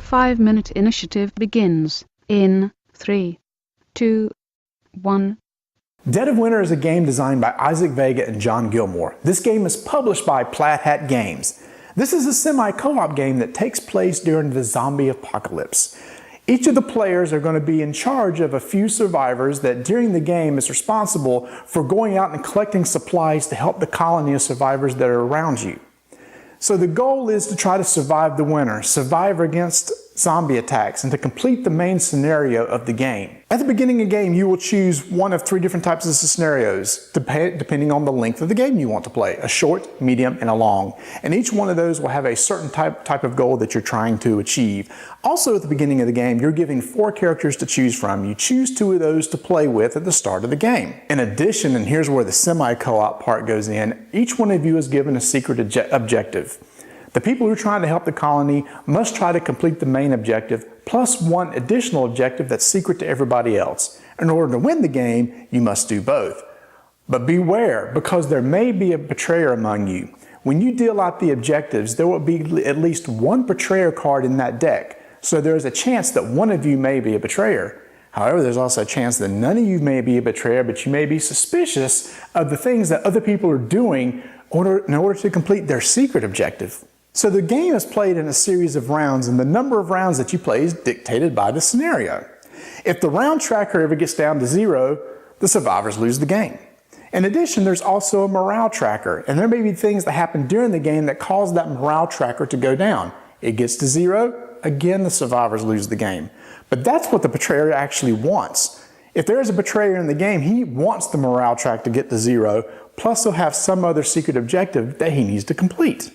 Five-minute initiative begins in 3, 2, 1. Dead of Winter is a game designed by Isaac Vega and John Gilmore. This game is published by Plaid Hat Games. This is a semi-co-op game that takes place during the zombie apocalypse. Each of the players are going to be in charge of a few survivors that during the game is responsible for going out and collecting supplies to help the colony of survivors that are around you. So the goal is to try to survive the winter, survive against zombie attacks, and to complete the main scenario of the game. At the beginning of the game, you will choose one of 3 different types of scenarios, depending on the length of the game you want to play, a short, medium, and a long. And each one of those will have a certain type of goal that you're trying to achieve. Also at the beginning of the game, you're given 4 characters to choose from. You choose 2 of those to play with at the start of the game. In addition, and here's where the semi-co-op part goes in, each one of you is given a secret objective. The people who are trying to help the colony must try to complete the main objective, plus one additional objective that's secret to everybody else. In order to win the game, you must do both. But beware, because there may be a betrayer among you. When you deal out the objectives, there will be at least one betrayer card in that deck. So there is a chance that one of you may be a betrayer. However, there's also a chance that none of you may be a betrayer, but you may be suspicious of the things that other people are doing in order to complete their secret objective. So the game is played in a series of rounds, and the number of rounds that you play is dictated by the scenario. If the round tracker ever gets down to 0, the survivors lose the game. In addition, there's also a morale tracker, and there may be things that happen during the game that cause that morale tracker to go down. It gets to 0, again the survivors lose the game. But that's what the betrayer actually wants. If there is a betrayer in the game, he wants the morale track to get to 0, plus he'll have some other secret objective that he needs to complete.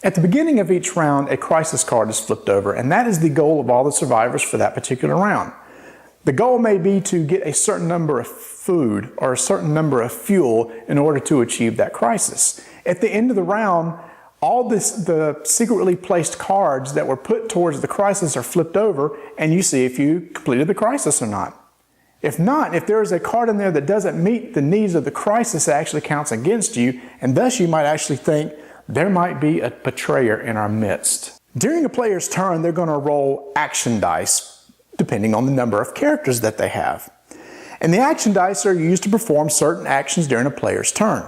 At the beginning of each round, a crisis card is flipped over, and that is the goal of all the survivors for that particular round. The goal may be to get a certain number of food or a certain number of fuel in order to achieve that crisis. At the end of the round, all the secretly placed cards that were put towards the crisis are flipped over, and you see if you completed the crisis or not. If not, if there is a card in there that doesn't meet the needs of the crisis, it actually counts against you, and thus you might actually think, there might be a betrayer in our midst. During a player's turn, they're going to roll action dice, depending on the number of characters that they have. And the action dice are used to perform certain actions during a player's turn.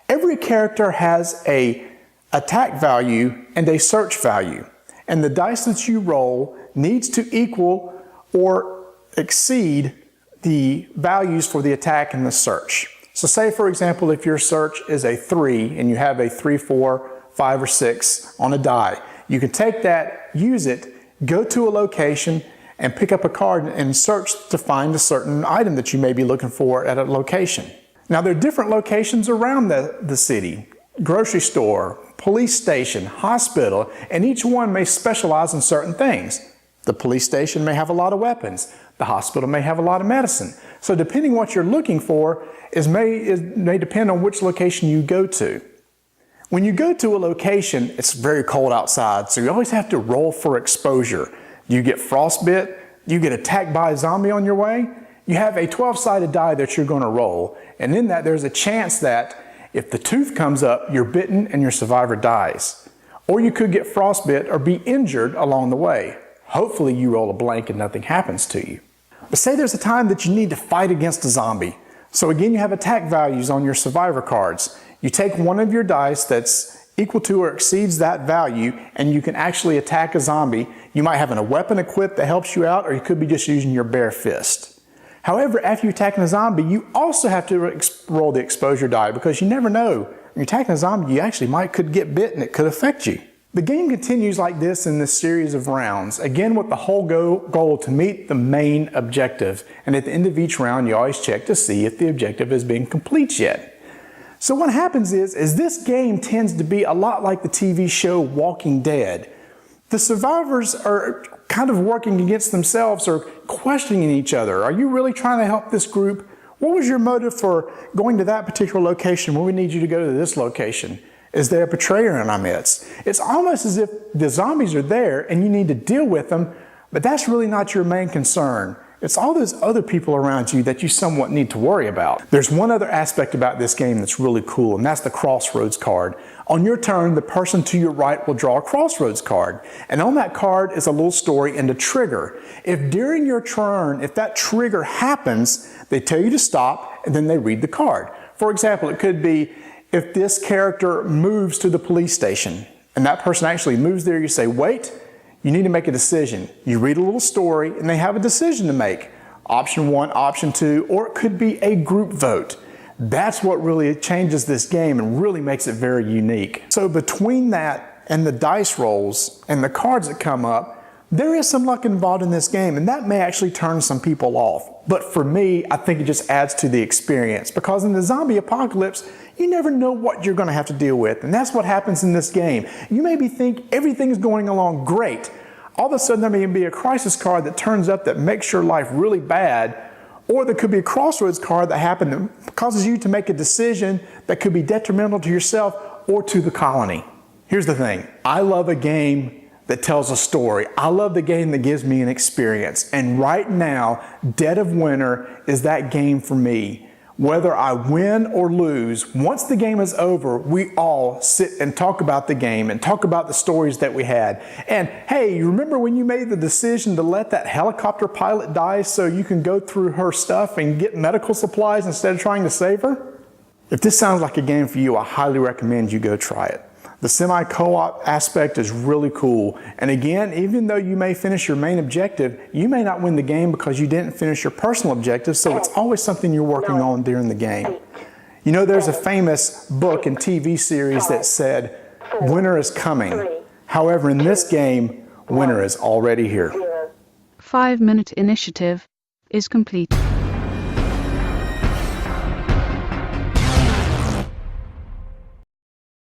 Every character has an attack value and a search value. And the dice that you roll needs to equal or exceed the values for the attack and the search. So say, for example, if your search is a 3 and you have a 3, 4, 5, or 6 on a die, you can take that, use it, go to a location, and pick up a card and search to find a certain item that you may be looking for at a location. Now, there are different locations around the city: grocery store, police station, hospital, and each one may specialize in certain things. The police station may have a lot of weapons. The hospital may have a lot of medicine. So depending what you're looking for, may depend on which location you go to. When you go to a location, it's very cold outside, so you always have to roll for exposure. You get frostbit, you get attacked by a zombie on your way, you have a 12-sided die that you're going to roll. And in that, there's a chance that if the tooth comes up, you're bitten and your survivor dies. Or you could get frostbit or be injured along the way. Hopefully you roll a blank and nothing happens to you. But say there's a time that you need to fight against a zombie. So again, you have attack values on your survivor cards. You take one of your dice that's equal to or exceeds that value, and you can actually attack a zombie. You might have a weapon equipped that helps you out, or you could be just using your bare fist. However, after you attack a zombie, you also have to roll the exposure die, because you never know. When you're attacking a zombie, you actually could get bit and it could affect you. The game continues like this in this series of rounds, again with the whole goal to meet the main objective. And at the end of each round, you always check to see if the objective has been complete yet. So what happens is this game tends to be a lot like the TV show Walking Dead. The survivors are kind of working against themselves or questioning each other. Are you really trying to help this group? What was your motive for going to that particular location when we need you to go to this location? Is there a betrayer in our midst? It's almost as if the zombies are there and you need to deal with them, but that's really not your main concern. It's all those other people around you that you somewhat need to worry about. There's one other aspect about this game that's really cool, and that's the crossroads card. On your turn, the person to your right will draw a crossroads card. And on that card is a little story and a trigger. If during your turn, if that trigger happens, they tell you to stop and then they read the card. For example, it could be if this character moves to the police station and that person actually moves there, you say, wait, you need to make a decision. You read a little story and they have a decision to make. Option 1, option 2, or it could be a group vote. That's what really changes this game and really makes it very unique. So between that and the dice rolls and the cards that come up, there is some luck involved in this game, and that may actually turn some people off. But for me, I think it just adds to the experience, because in the zombie apocalypse, you never know what you're going to have to deal with, and that's what happens in this game. You maybe think everything is going along great. All of a sudden, there may be a crisis card that turns up that makes your life really bad, or there could be a crossroads card that happens that causes you to make a decision that could be detrimental to yourself or to the colony. Here's the thing. I love a game that tells a story. I love the game that gives me an experience. And right now, Dead of Winter is that game for me. Whether I win or lose, once the game is over, we all sit and talk about the game and talk about the stories that we had. And hey, you remember when you made the decision to let that helicopter pilot die so you can go through her stuff and get medical supplies instead of trying to save her? If this sounds like a game for you, I highly recommend you go try it. The semi-co-op aspect is really cool. And again, even though you may finish your main objective, you may not win the game because you didn't finish your personal objective, so it's always something you're working on during the game. You know, there's a famous book and TV series that said, winter is coming. However, in this game, winter is already here. 5-minute initiative is complete.